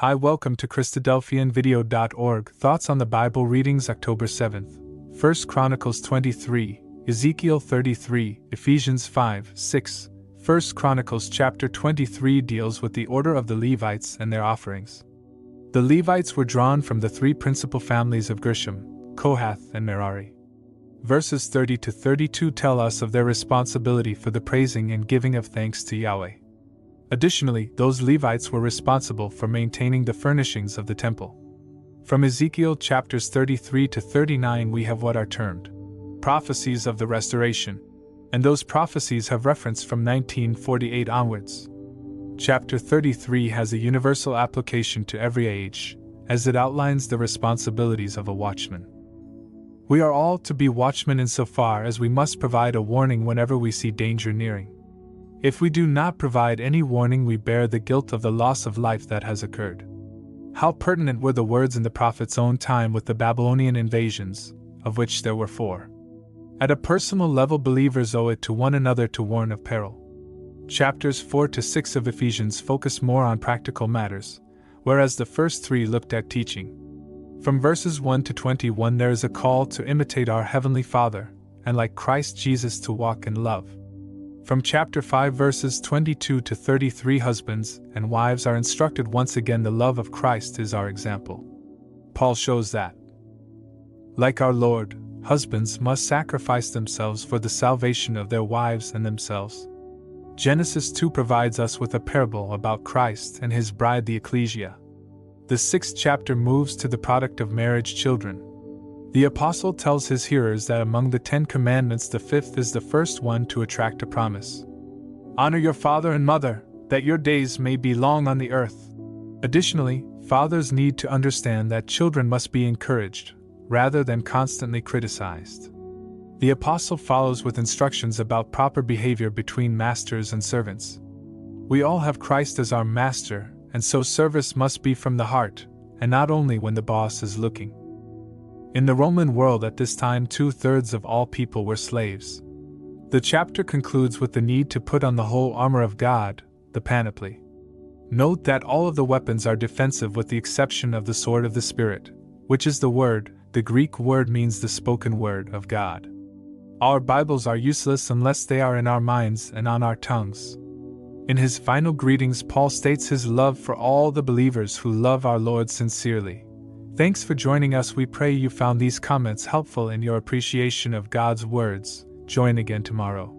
Hi, welcome to Christadelphianvideo.org. Thoughts on the Bible readings October 7th. 1 Chronicles 23, Ezekiel 33, Ephesians 5, 6. 1 Chronicles chapter 23 deals with the order of the Levites and their offerings. The Levites were drawn from the three principal families of Gershom, Kohath and Merari. Verses 30 to 32 tell us of their responsibility for the praising and giving of thanks to Yahweh. Additionally, those Levites were responsible for maintaining the furnishings of the temple. From Ezekiel chapters 33 to 39 we have what are termed prophecies of the restoration, and those prophecies have reference from 1948 onwards. Chapter 33 has a universal application to every age, as it outlines the responsibilities of a watchman. We are all to be watchmen insofar as we must provide a warning whenever we see danger nearing. If we do not provide any warning, we bear the guilt of the loss of life that has occurred. How pertinent were the words in the prophet's own time with the Babylonian invasions, of which there were 4. At a personal level, believers owe it to one another to warn of peril. Chapters 4 to 6 of Ephesians focus more on practical matters, whereas the first 3 looked at teaching. From verses 1 to 21 there is a call to imitate our Heavenly Father, and like Christ Jesus to walk in love. From chapter 5 verses 22 to 33 husbands and wives are instructed once again. The love of Christ is our example. Paul shows that, like our Lord, husbands must sacrifice themselves for the salvation of their wives and themselves. Genesis 2 provides us with a parable about Christ and his bride the ecclesia. The 6th chapter moves to the product of marriage, children. The apostle tells his hearers that among the 10 commandments the 5th is the first one to attract a promise. Honor your father and mother, that your days may be long on the earth. Additionally, fathers need to understand that children must be encouraged, rather than constantly criticized. The apostle follows with instructions about proper behavior between masters and servants. We all have Christ as our master, and so service must be from the heart, and not only when the boss is looking. In the Roman world at this time, 2/3 of all people were slaves. The chapter concludes with the need to put on the whole armour of God, the panoply. Note that all of the weapons are defensive with the exception of the sword of the Spirit, which is the word. The Greek word means the spoken word of God. Our Bibles are useless unless they are in our minds and on our tongues. In his final greetings, Paul states his love for all the believers who love our Lord sincerely. Thanks for joining us. We pray you found these comments helpful in your appreciation of God's words. Join again tomorrow.